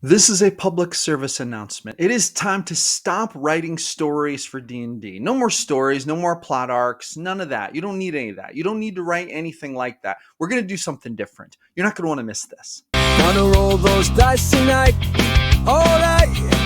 This is a public service announcement. It is time to stop writing stories for D&D. No more stories, no more plot arcs, none of that. You don't need any of that. You don't need to write anything like that. We're going to do something different. You're not going to want to miss this. Gonna roll those dice tonight. All right.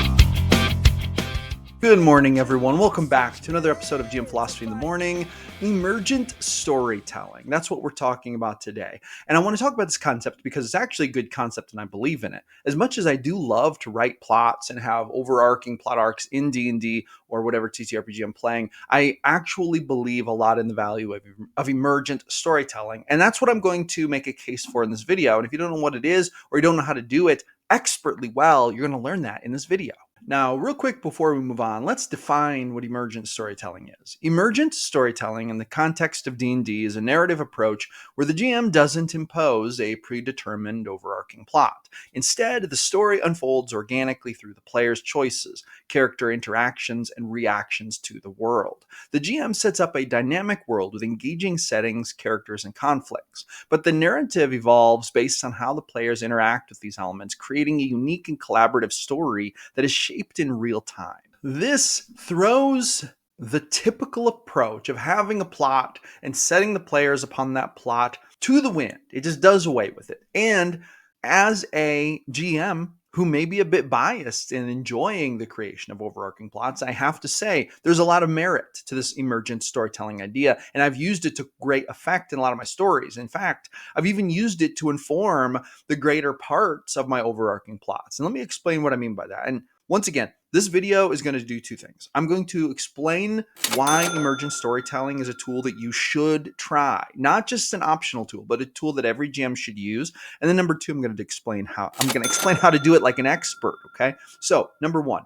Good morning, everyone. Welcome back to another episode of GM Philosophy in the Morning, Emergent Storytelling. That's what we're talking about today. And I want to talk about this concept because it's actually a good concept and I believe in it. As much as I do love to write plots and have overarching plot arcs in D&D or whatever TTRPG I'm playing, I actually believe a lot in the value of emergent storytelling. And that's what I'm going to make a case for in this video. And if you don't know what it is or you don't know how to do it expertly well, you're going to learn that in this video. Now, real quick before we move on, let's define what emergent storytelling is. Emergent storytelling in the context of D&D is a narrative approach where the GM doesn't impose a predetermined overarching plot. Instead, the story unfolds organically through the player's choices, character interactions, and reactions to the world. The GM sets up a dynamic world with engaging settings, characters, and conflicts, but the narrative evolves based on how the players interact with these elements, creating a unique and collaborative story that is shaped in real time. This throws the typical approach of having a plot and setting the players upon that plot to the wind. It just does away with it. And as a GM who may be a bit biased in enjoying the creation of overarching plots, I have to say there's a lot of merit to this emergent storytelling idea, and I've used it to great effect in a lot of my stories. In fact, I've even used it to inform the greater parts of my overarching plots. And let me explain what I mean by that. And once again, this video is going to do two things. I'm going to explain why emergent storytelling is a tool that you should try, not just an optional tool, but a tool that every GM should use. And then number two, I'm going to explain how to do it like an expert. Okay. So number one,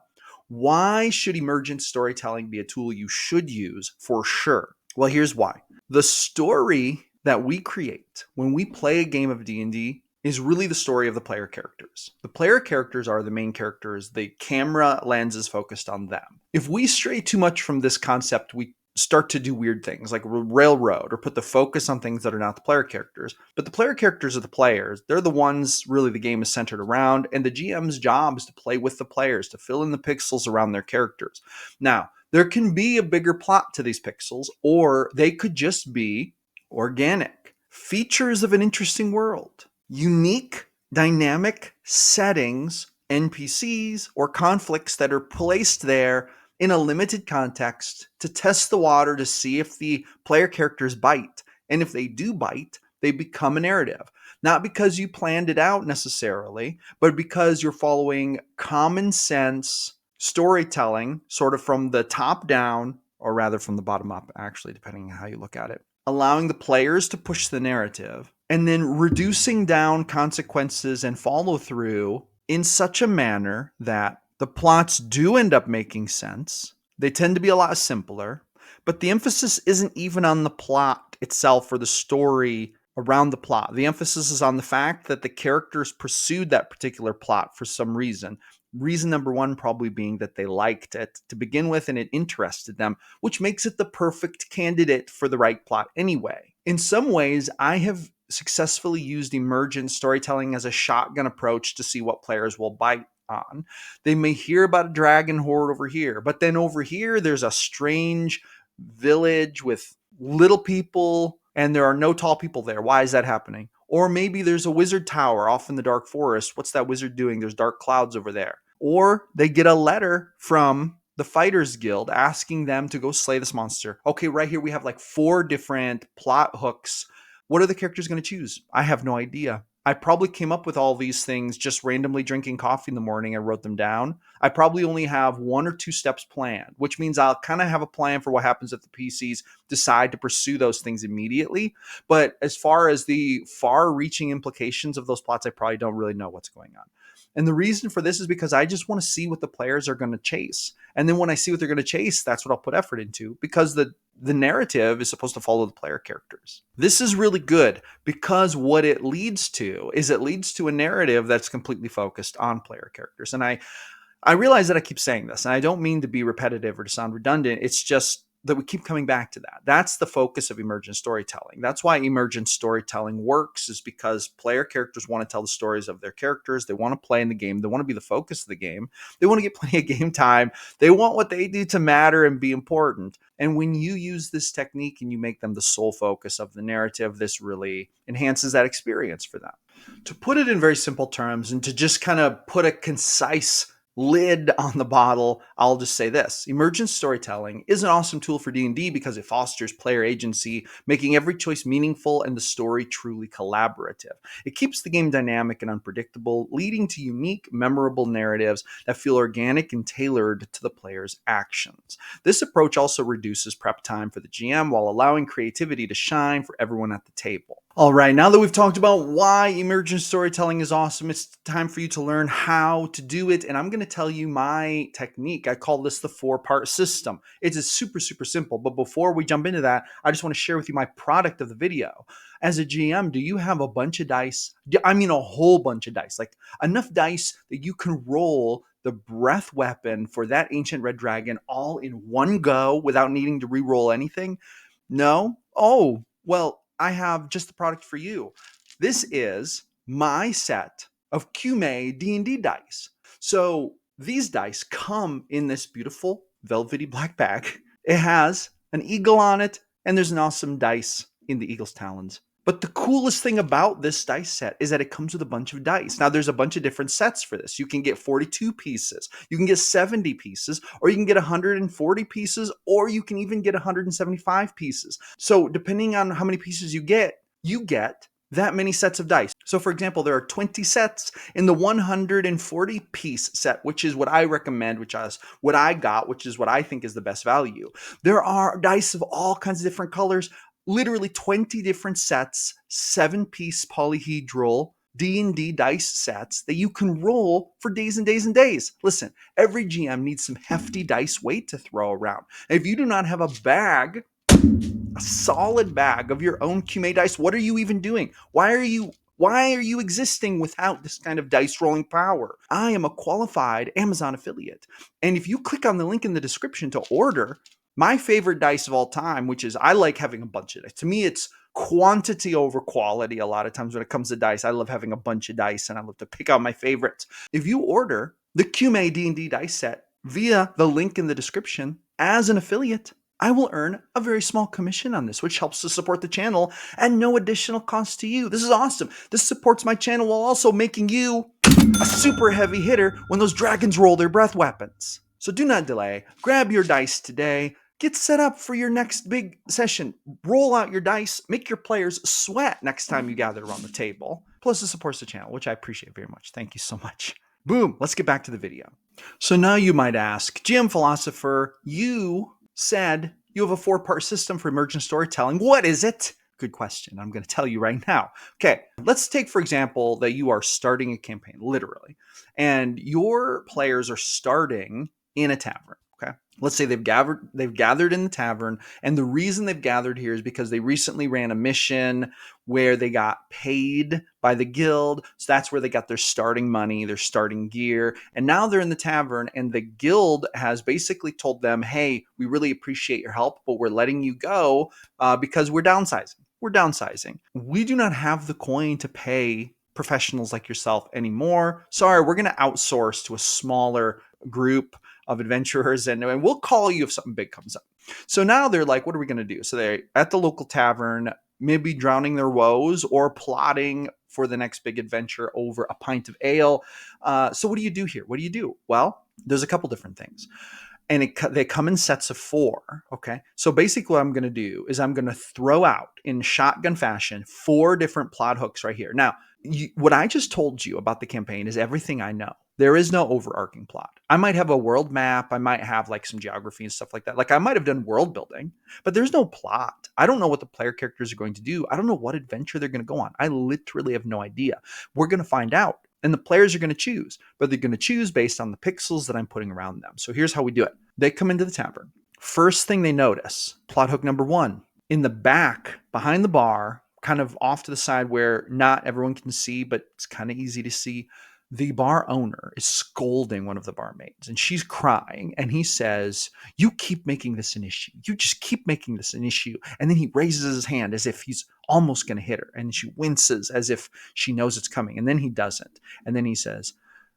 why should emergent storytelling be a tool you should use for sure? Well, here's why. The story that we create when we play a game of D&D is really the story of the player characters. The player characters are the main characters. The camera lens is focused on them. If we stray too much from this concept, we start to do weird things like railroad or put the focus on things that are not the player characters. But the player characters are the players. They're the ones really the game is centered around. And the GM's job is to play with the players, to fill in the pixels around their characters. Now, there can be a bigger plot to these pixels, or they could just be organic features of an interesting world. Unique, dynamic settings, NPCs, or conflicts that are placed there in a limited context to test the water to see if the player characters bite. And if they do bite, they become a narrative. Not because you planned it out necessarily, but because you're following common sense storytelling, sort of from the top down, or rather from the bottom up, actually, depending on how you look at it. Allowing the players to push the narrative, and then reducing down consequences and follow through in such a manner that the plots do end up making sense. They tend to be a lot simpler, but the emphasis isn't even on the plot itself or the story around the plot. The emphasis is on the fact that the characters pursued that particular plot for some reason. Reason number one probably being that they liked it to begin with and it interested them, which makes it the perfect candidate for the right plot anyway. In some ways, I have successfully used emergent storytelling as a shotgun approach to see what players will bite on. They may hear about a dragon horde over here, but then over here, there's a strange village with little people and there are no tall people there. Why is that happening? Or maybe there's a wizard tower off in the dark forest. What's that wizard doing? There's dark clouds over there. Or they get a letter from the Fighters Guild asking them to go slay this monster. Okay, right here we have like 4 different plot hooks. What are the characters going to choose? I have no idea. I probably came up with all these things just randomly drinking coffee in the morning. I wrote them down. I probably only have 1 or 2 steps planned, which means I'll kind of have a plan for what happens if the PCs decide to pursue those things immediately. But as far as the far-reaching implications of those plots, I probably don't really know what's going on. And the reason for this is because I just want to see what the players are going to chase. And then when I see what they're going to chase, that's what I'll put effort into, because the narrative is supposed to follow the player characters. This is really good because what it leads to is it leads to a narrative that's completely focused on player characters. And I realize that I keep saying this, and I don't mean to be repetitive or to sound redundant. It's just that we keep coming back to that. That's the focus of emergent storytelling. That's why emergent storytelling works, is because player characters want to tell the stories of their characters. They want to play in the game. They want to be the focus of the game. They want to get plenty of game time. They want what they do to matter and be important. And when you use this technique and you make them the sole focus of the narrative, this really enhances that experience for them. To put it in very simple terms and to just kind of put a concise lid on the bottle, I'll just say this. Emergent storytelling is an awesome tool for D&D because it fosters player agency, making every choice meaningful and the story truly collaborative. It keeps the game dynamic and unpredictable, leading to unique, memorable narratives that feel organic and tailored to the player's actions. This approach also reduces prep time for the GM while allowing creativity to shine for everyone at the table. All right, now that we've talked about why emergent storytelling is awesome, it's time for you to learn how to do it. And I'm going to tell you my technique. I call this the 4-part system. It's super, super simple. But before we jump into that, I just want to share with you my product of the video. As a GM, do you have a bunch of dice? I mean, a whole bunch of dice, like enough dice that you can roll the breath weapon for that ancient red dragon all in one go without needing to re-roll anything? No? Oh, well, I have just the product for you. This is my set of QMA D&D dice. So these dice come in this beautiful velvety black bag. It has an eagle on it, and there's an awesome dice in the eagle's talons. But the coolest thing about this dice set is that it comes with a bunch of dice. Now, there's a bunch of different sets for this. You can get 42 pieces, you can get 70 pieces, or you can get 140 pieces, or you can even get 175 pieces. So depending on how many pieces you get that many sets of dice. So for example, there are 20 sets in the 140 piece set, which is what I recommend, which is what I got, which is what I think is the best value. There are dice of all kinds of different colors, literally 20 different sets, 7-piece polyhedral D&D dice sets that you can roll for days and days and days. Listen, every GM needs some hefty dice weight to throw around. If you do not have a solid bag of your own QMA dice, what are you even doing? Why are you existing without this kind of dice rolling power? I am a qualified Amazon affiliate. And if you click on the link in the description to order my favorite dice of all time, which is I like having a bunch of dice. To me, it's quantity over quality. A lot of times when it comes to dice, I love having a bunch of dice and I love to pick out my favorites. If you order the QMA D&D dice set via the link in the description as an affiliate, I will earn a very small commission on this, which helps to support the channel and no additional cost to you. This is awesome. This supports my channel while also making you a super heavy hitter when those dragons roll their breath weapons. So do not delay. Grab your dice today. Get set up for your next big session. Roll out your dice. Make your players sweat next time you gather around the table. Plus, it supports the channel, which I appreciate very much. Thank you so much. Boom. Let's get back to the video. So now you might ask, GM Philosopher, you said you have a 4-part system for emergent storytelling. What is it? Good question. I'm going to tell you right now. Okay, let's take, for example, that you are starting a campaign, literally, and your players are starting in a tavern. Okay, let's say they've gathered in the tavern, and the reason they've gathered here is because they recently ran a mission where they got paid by the guild. So that's where they got their starting money, their starting gear. And now they're in the tavern, and the guild has basically told them, hey, we really appreciate your help, but we're letting you go because we're downsizing. We do not have the coin to pay professionals like yourself anymore. Sorry, we're going to outsource to a smaller group of adventurers, and we'll call you if something big comes up. So now they're like, what are we going to do? So they're at the local tavern, maybe drowning their woes or plotting for the next big adventure over a pint of ale. So what do you do here? What do you do? Well, there's a couple different things. And they come in sets of 4, okay? So basically what I'm going to do is I'm going to throw out, in shotgun fashion, 4 different plot hooks right here. Now, what I just told you about the campaign is everything I know. There is no overarching plot. I might have a world map. I might have like some geography and stuff like that. Like I might have done world building, but there's no plot. I don't know what the player characters are going to do. I don't know what adventure they're going to go on. I literally have no idea. We're going to find out. And the players are going to choose, but they're going to choose based on the pixels that I'm putting around them. So here's how we do it. They come into the tavern. First thing they notice, plot hook number 1, in the back, behind the bar, kind of off to the side where not everyone can see, but it's kind of easy to see. The bar owner is scolding one of the barmaids and she's crying. And he says, "You keep making this an issue. You just keep making this an issue." And then he raises his hand as if he's almost going to hit her. And she winces as if she knows it's coming. And then he doesn't. And then he says,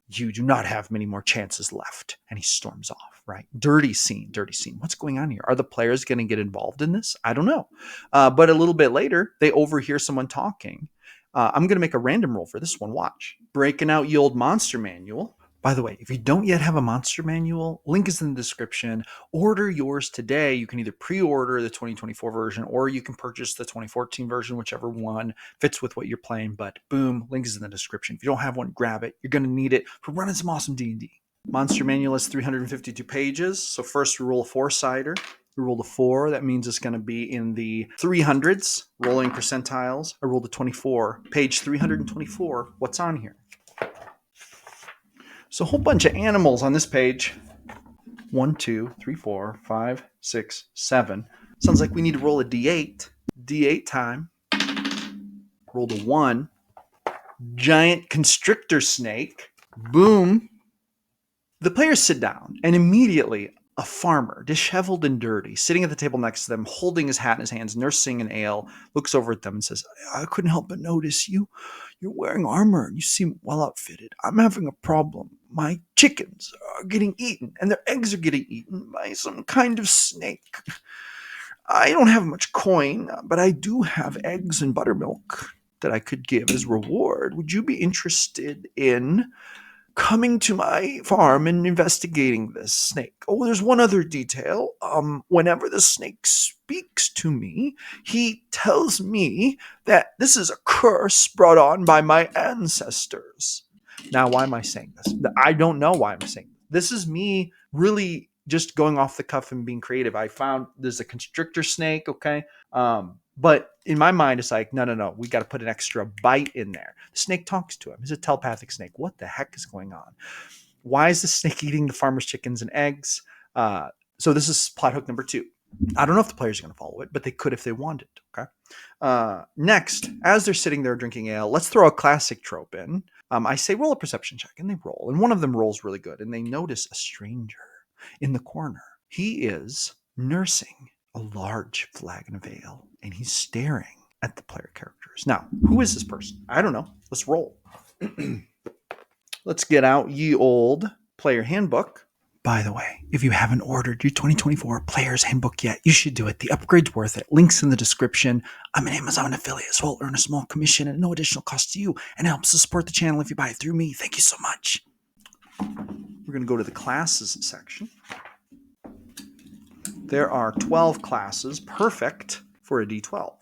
"You do not have many more chances left." And he storms off, right? Dirty scene, dirty scene. What's going on here? Are the players going to get involved in this? I don't know. But a little bit later, they overhear someone talking. I'm going to make a random roll for this one. Watch. Breaking out ye old monster manual. By the way, if you don't yet have a monster manual, link is in the description. Order yours today. You can either pre-order the 2024 version or you can purchase the 2014 version, whichever one fits with what you're playing. But boom, link is in the description. If you don't have one, grab it. You're going to need it for running some awesome D&D. Monster manual is 352 pages. So first we roll a 4-sider. We rolled a 4. That means it's going to be in the 300s, rolling percentiles. I rolled a 24. Page 324. What's on here? So a whole bunch of animals on this page. 1, 2, 3, 4, 5, 6, 7. Sounds like we need to roll a D8. D8 time. Rolled a 1. Giant constrictor snake. Boom. The players sit down, and immediately a farmer, disheveled and dirty, sitting at the table next to them, holding his hat in his hands, nursing an ale, looks over at them and says, "I couldn't help but notice you're wearing armor and you seem well outfitted. I'm having a problem. My chickens are getting eaten and their eggs are getting eaten by some kind of snake. I don't have much coin, but I do have eggs and buttermilk that I could give as reward. Would you be interested in coming to my farm and investigating this snake? Oh, there's one other detail. Whenever the snake speaks to me, he tells me that this is a curse brought on by my ancestors." Now, why am I saying this? I don't know why I'm saying this. This is me really just going off the cuff and being creative. I found there's a constrictor snake, okay? But in my mind, it's like, no. We got to put an extra bite in there. The snake talks to him. He's a telepathic snake. What the heck is going on? Why is the snake eating the farmer's chickens and eggs? So this is plot hook number 2. I don't know if the players are going to follow it, but they could if they wanted. Okay. Next, as they're sitting there drinking ale, let's throw a classic trope in. I say roll a perception check, and they roll. And one of them rolls really good, and they notice a stranger in the corner. He is nursing a large flagon of ale, and he's staring at the player characters. Now, who is this person? I don't know. Let's roll. Let's get out ye old player handbook. By the way, if you haven't ordered your 2024 Player's Handbook yet, you should do it. The upgrade's worth it. Links in the description. I'm an Amazon affiliate, so I'll earn a small commission at no additional cost to you, and it helps to support the channel if you buy it through me. Thank you so much. We're going to go to the classes section. There are 12 classes, perfect for a D12.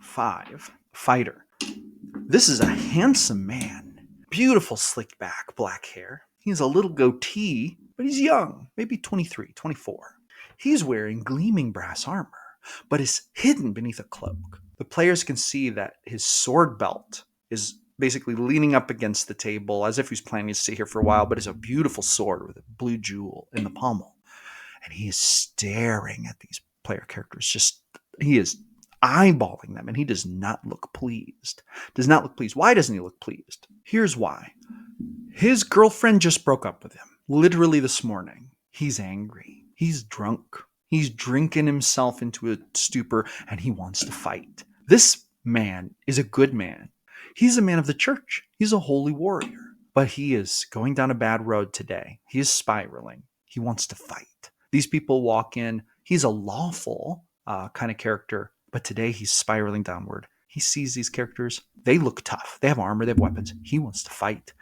5, fighter. This is a handsome man. Beautiful slicked back, black hair. He has a little goatee, but he's young, maybe 23, 24. He's wearing gleaming brass armor, but is hidden beneath a cloak. The players can see that his sword belt is basically leaning up against the table as if he's planning to stay here for a while, but it's a beautiful sword with a blue jewel in the pommel. And he is staring at these player characters. He is eyeballing them, and he does not look pleased. Why doesn't he look pleased? Here's why. His girlfriend just broke up with him, literally this morning. He's angry. He's drunk. He's drinking himself into a stupor, and he wants to fight. This man is a good man. He's a man of the church. He's a holy warrior. But he is going down a bad road today. He is spiraling. He wants to fight. These people walk in. He's a lawful kind of character, but today he's spiraling downward. He sees these characters. They look tough. They have armor. They have weapons. He wants to fight.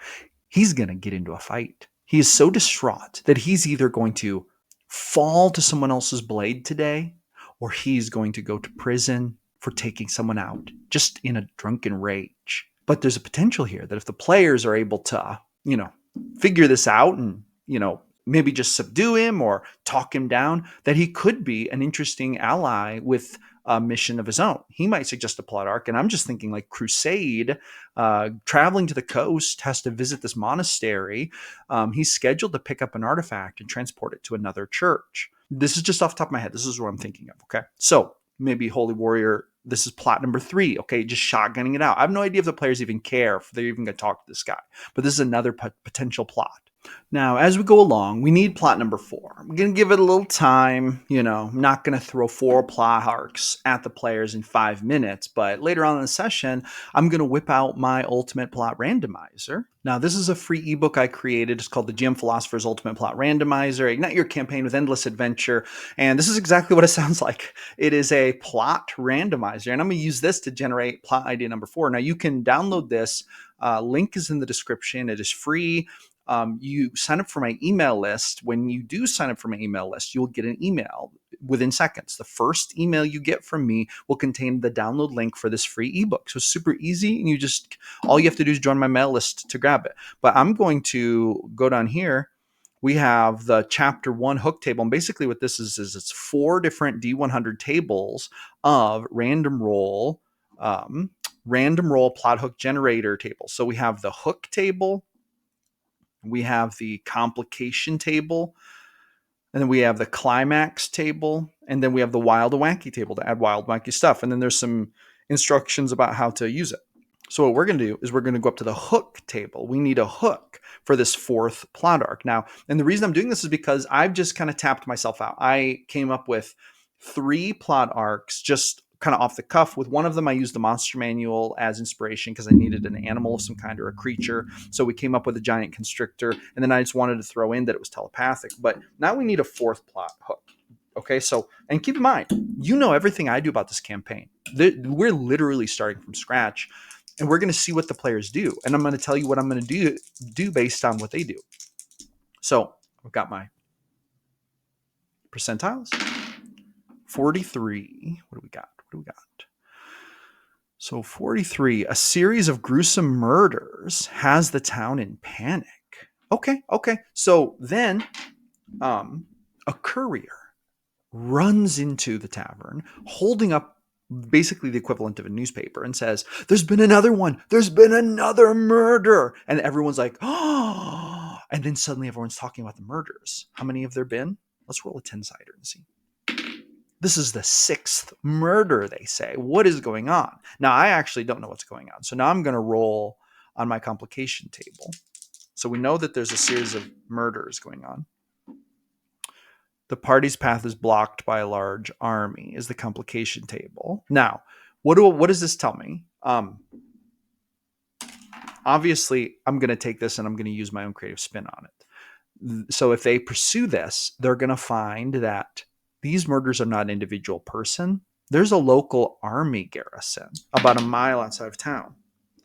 He's going to get into a fight. He is so distraught that he's either going to fall to someone else's blade today, or he's going to go to prison for taking someone out just in a drunken rage. But there's a potential here that if the players are able to, figure this out and, maybe just subdue him or talk him down, that he could be an interesting ally with a mission of his own. He might suggest a plot arc, and I'm just thinking like Crusade, traveling to the coast, has to visit this monastery. He's scheduled to pick up an artifact and transport it to another church. This is just off the top of my head. This is what I'm thinking of, okay? So maybe Holy Warrior This is plot number 3. Okay, just shotgunning it out. I have no idea if the players even care, if they're even going to talk to this guy. But this is another potential plot. Now, as we go along, we need plot number 4. I'm going to give it a little time. I'm not going to throw 4 plot arcs at the players in 5 minutes, but later on in the session, I'm going to whip out my ultimate plot randomizer. Now, this is a free ebook I created. It's called the GM Philosopher's Ultimate Plot Randomizer. Ignite your campaign with endless adventure. And this is exactly what it sounds like. It is a plot randomizer, and I'm going to use this to generate plot idea number 4. Now, you can download this. Link is in the description. It is free. You sign up for my email list. When you do sign up for my email list, you'll get an email within seconds. The first email you get from me will contain the download link for this free ebook. So it's super easy, and all you have to do is join my mail list to grab it. But I'm going to go down here. We have the chapter 1 hook table, and basically what this is it's 4 different D100 tables of random roll plot hook generator tables. So we have the hook table, we have the complication table, and then we have the climax table, and then we have the wild and wacky table to add wild, wacky stuff. And then there's some instructions about how to use it. So what we're going to do is we're going to go up to the hook table. We need a hook for this 4th plot arc. Now, and the reason I'm doing this is because I've just kind of tapped myself out. I came up with 3 plot arcs just kind of off the cuff. With one of them, I used the monster manual as inspiration because I needed an animal of some kind or a creature. So we came up with a giant constrictor, and then I just wanted to throw in that it was telepathic. But now we need a 4th plot hook. Okay, so, and keep in mind, everything I do about this campaign. We're literally starting from scratch, and we're going to see what the players do. And I'm going to tell you what I'm going to do based on what they do. So I've got my percentiles. 43. What do we got? So 43, a series of gruesome murders has the town in panic. Okay. So then a courier runs into the tavern holding up basically the equivalent of a newspaper and says, "There's been another one. There's been another murder." And everyone's like, "Oh." And then suddenly everyone's talking about the murders. How many have there been? Let's roll a 10-sider and see. This is the 6th murder, they say. What is going on? Now, I actually don't know what's going on. So now I'm going to roll on my complication table. So we know that there's a series of murders going on. The party's path is blocked by a large army is the complication table. Now, what does this tell me? Obviously, I'm going to take this and I'm going to use my own creative spin on it. So if they pursue this, they're going to find that these murders are not an individual person. There's a local army garrison about a mile outside of town.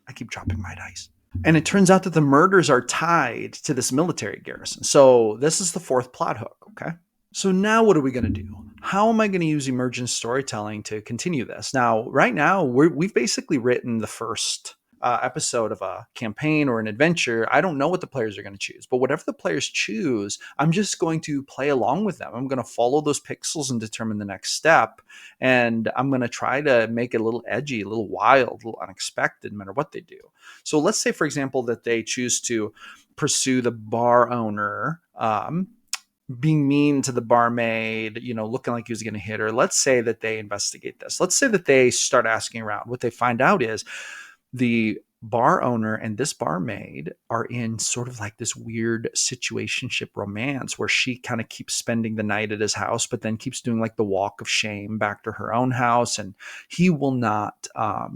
I keep dropping my dice. And it turns out that the murders are tied to this military garrison. So this is the 4th plot hook, okay? So now what are we going to do? How am I going to use emergent storytelling to continue this? Now, right now, we've basically written the first episode of a campaign or an adventure. I don't know what the players are going to choose, but whatever the players choose, I'm just going to play along with them. I'm going to follow those pixels and determine the next step. And I'm going to try to make it a little edgy, a little wild, a little unexpected, no matter what they do. So let's say, for example, that they choose to pursue the bar owner, being mean to the barmaid, looking like he was going to hit her. Let's say that they investigate this. Let's say that they start asking around. What they find out is the bar owner and this barmaid are in sort of like this weird situationship romance where she kind of keeps spending the night at his house, but then keeps doing like the walk of shame back to her own house. And he will not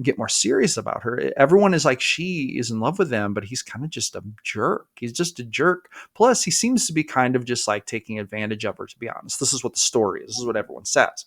get more serious about her. Everyone is like, she is in love with him, but he's kind of just a jerk. He's just a jerk. Plus, he seems to be kind of just like taking advantage of her, to be honest. This is what the story is. This is what everyone says.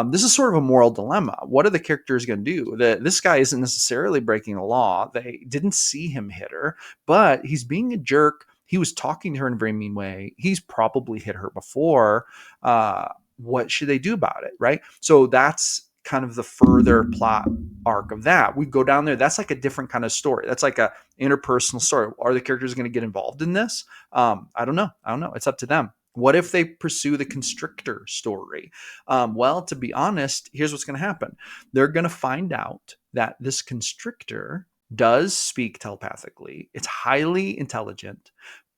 This is sort of a moral dilemma. What are the characters going to do? This guy isn't necessarily breaking the law. They didn't see him hit her, but he's being a jerk. He was talking to her in a very mean way. He's probably hit her before. What should they do about it, right? So that's kind of the further plot arc of that. We go down there. That's like a different kind of story. That's like a interpersonal story. Are the characters going to get involved in this? I don't know. It's up to them. What if they pursue the constrictor story? Well, to be honest, here's what's going to happen. They're going to find out that this constrictor does speak telepathically. It's highly intelligent.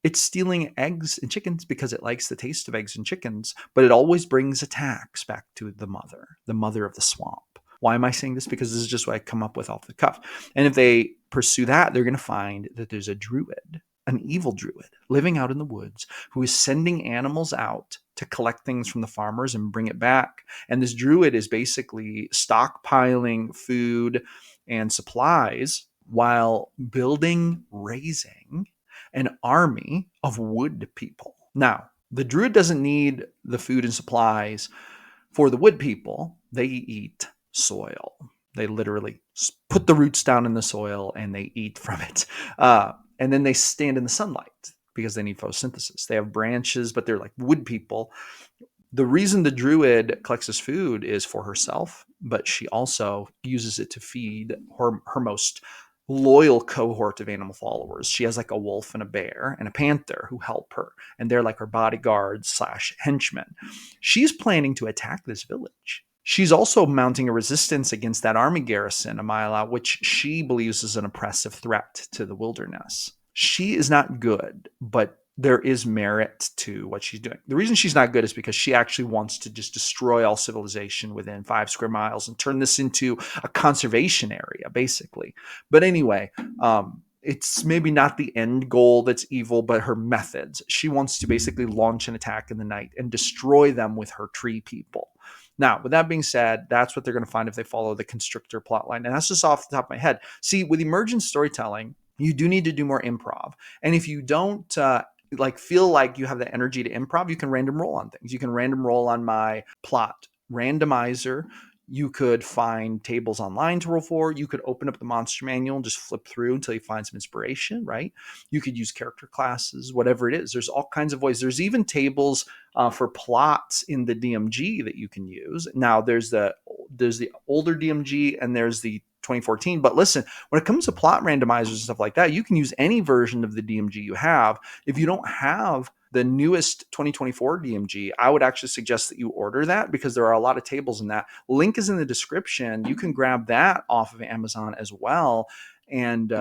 It's stealing eggs and chickens because it likes the taste of eggs and chickens, but it always brings attacks back to the mother of the swamp. Why am I saying this? Because this is just what I come up with off the cuff. And if they pursue that, they're going to find that there's a druid, an evil druid living out in the woods who is sending animals out to collect things from the farmers and bring it back. And this druid is basically stockpiling food and supplies while raising an army of wood people. Now, the druid doesn't need the food and supplies for the wood people. They eat soil. They literally put the roots down in the soil and they eat from it. And then they stand in the sunlight because they need photosynthesis. They have branches, but they're like wood people. The reason the druid collects this food is for herself, but she also uses it to feed her most loyal cohort of animal followers. She has like a wolf and a bear and a panther who help her, and they're like her bodyguards slash henchmen. She's planning to attack this village. She's also mounting a resistance against that army garrison a mile out, which she believes is an oppressive threat to the wilderness. She is not good, but there is merit to what she's doing. The reason she's not good is because she actually wants to just destroy all civilization within 5 square miles and turn this into a conservation area, basically. But anyway, it's maybe not the end goal that's evil, but her methods. She wants to basically launch an attack in the night and destroy them with her tree people. Now, with that being said, that's what they're going to find if they follow the constrictor plotline. And that's just off the top of my head. See, with emergent storytelling, you do need to do more improv. And if you don't feel like you have the energy to improv, you can random roll on things. You can random roll on my plot randomizer. You could find tables online to roll for. You could open up the monster manual and just flip through until you find some inspiration, right? You could use character classes, whatever it is. There's all kinds of ways. There's even tables for plots in the DMG that you can use. Now, there's the older DMG and there's the 2014. But listen, when it comes to plot randomizers and stuff like that, you can use any version of the DMG you have. If you don't have the newest 2024 DMG, I would actually suggest that you order that because there are a lot of tables in that. Link is in the description. You can grab that off of Amazon as well. And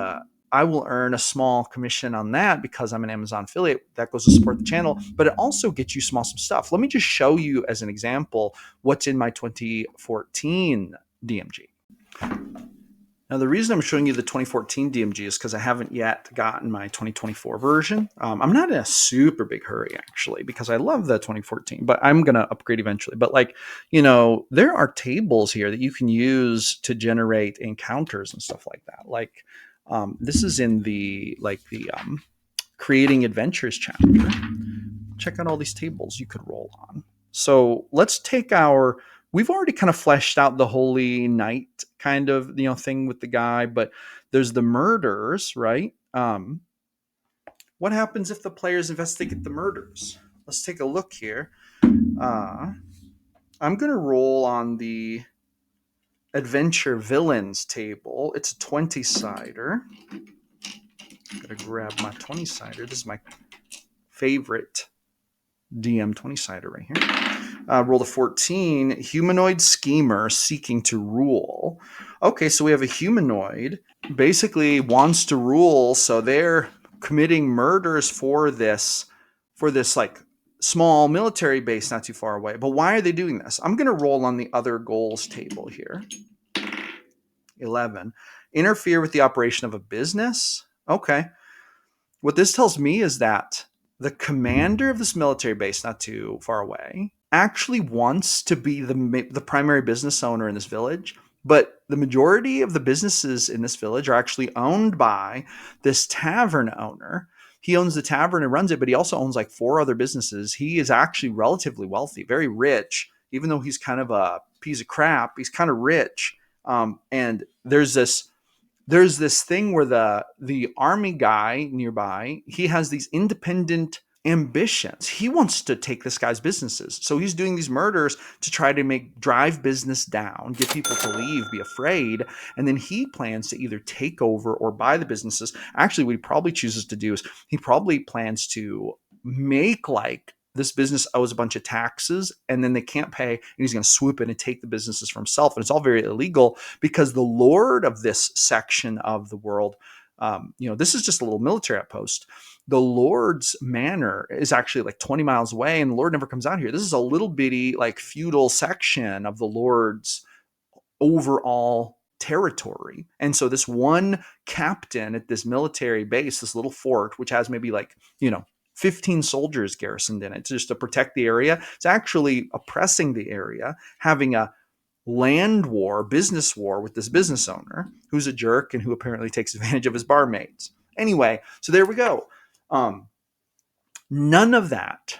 I will earn a small commission on that because I'm an Amazon affiliate. That goes to support the channel, but it also gets you some awesome stuff. Let me just show you as an example what's in my 2014 DMG. Now, the reason I'm showing you the 2014 DMG is because I haven't yet gotten my 2024 version. I'm not in a super big hurry, actually, because I love the 2014, but I'm going to upgrade eventually. But there are tables here that you can use to generate encounters and stuff like that. This is in the creating adventures chapter. Check out all these tables you could roll on. So let's take we've already kind of fleshed out the holy night kind of thing with the guy, but there's the murders, right? What happens if the players investigate the murders? Let's take a look here. I'm gonna roll on the adventure villains table. It's a 20-sider. Gotta grab my 20-sider. This is my favorite DM 20-sider right here. Roll a 14. Humanoid schemer seeking to rule. Okay, so we have a humanoid basically wants to rule, so they're committing murders for this like small military base not too far away. But why are they doing this? I'm going to roll on the other goals table here. 11. Interfere with the operation of a business. Okay. What this tells me is that the commander of this military base not too far away actually wants to be the primary business owner in this village, but the majority of the businesses in this village are actually owned by this tavern owner. He owns the tavern and runs it, but he also owns like 4 other businesses. He is actually relatively wealthy, very rich, even though he's kind of a piece of crap. He's kind of rich. And there's this thing where the army guy nearby, he has these independent ambitions. He wants to take this guy's businesses. So he's doing these murders to try to drive business down, get people to leave, be afraid. And then he plans to either take over or buy the businesses. Actually, what he probably chooses to do is he probably plans to make like this business owes a bunch of taxes and then they can't pay, and he's going to swoop in and take the businesses for himself. And it's all very illegal because the lord of this section of the world, this is just a little military outpost. The Lord's manor is actually like 20 miles away, and the Lord never comes out here. This is a little bitty, like feudal section of the Lord's overall territory. And so this one captain at this military base, this little fort, which has maybe like, 15 soldiers garrisoned in it just to protect the area, it's actually oppressing the area, having a land war, business war with this business owner who's a jerk and who apparently takes advantage of his barmaids. Anyway, so there we go. None of that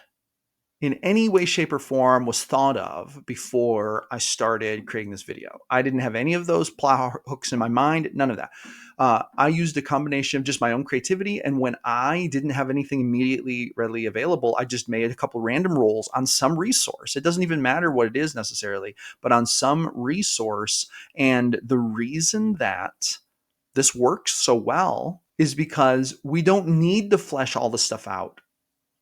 in any way, shape, or form was thought of before I started creating this video. I didn't have any of those plot hooks in my mind, none of that. I used a combination of just my own creativity, and when I didn't have anything immediately readily available, I just made a couple random rolls on some resource. It doesn't even matter what it is necessarily, but on some resource. And the reason that this works so well is because we don't need to flesh all the stuff out.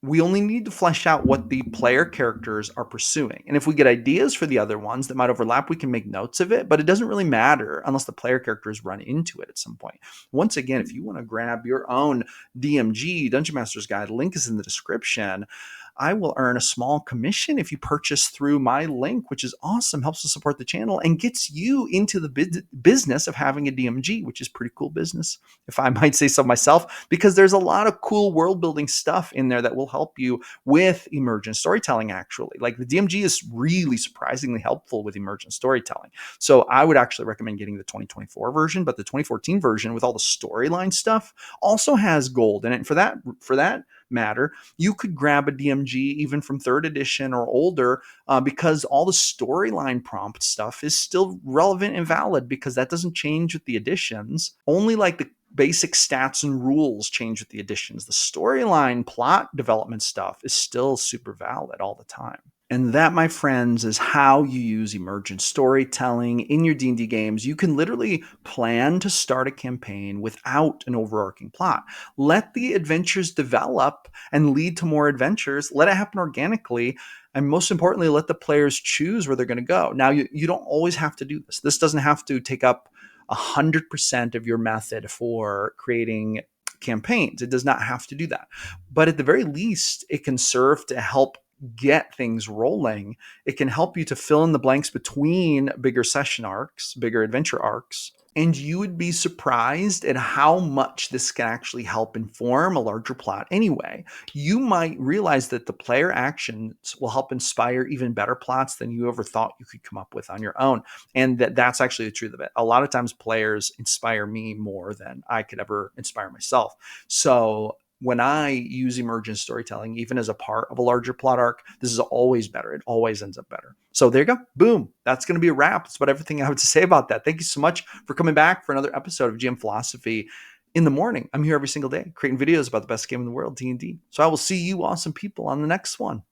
We only need to flesh out what the player characters are pursuing. And if we get ideas for the other ones that might overlap, we can make notes of it, but it doesn't really matter unless the player characters run into it at some point. Once again, if you want to grab your own DMG, Dungeon Master's Guide, link is in the description. I will earn a small commission if you purchase through my link, which is awesome, helps to support the channel, and gets you into the business of having a DMG, which is pretty cool business, if I might say so myself, because there's a lot of cool world building stuff in there that will help you with emergent storytelling, actually. Like the DMG is really surprisingly helpful with emergent storytelling. So I would actually recommend getting the 2024 version, but the 2014 version with all the storyline stuff also has gold in it. And for that matter, you could grab a DMG even from 3rd edition or older, because all the storyline prompt stuff is still relevant and valid, because that doesn't change with the additions. Only like the basic stats and rules change with the additions. The storyline plot development stuff is still super valid all the time. And that, my friends, is how you use emergent storytelling in your D&D games. You can literally plan to start a campaign without an overarching plot. Let the adventures develop and lead to more adventures. Let it happen organically. And most importantly, let the players choose where they're going to go. Now, you don't always have to do this. This doesn't have to take up 100% of your method for creating campaigns. It does not have to do that. But at the very least, it can serve to help get things rolling. It can help you to fill in the blanks between bigger session arcs, bigger adventure arcs. And you would be surprised at how much this can actually help inform a larger plot anyway. You might realize that the player actions will help inspire even better plots than you ever thought you could come up with on your own. And that's actually the truth of it. A lot of times players inspire me more than I could ever inspire myself. So when I use emergent storytelling, even as a part of a larger plot arc, this is always better. It always ends up better. So there you go. Boom. That's going to be a wrap. That's about everything I have to say about that. Thank you so much for coming back for another episode of GM Philosophy in the morning. I'm here every single day creating videos about the best game in the world, D&D. So I will see you awesome people on the next one.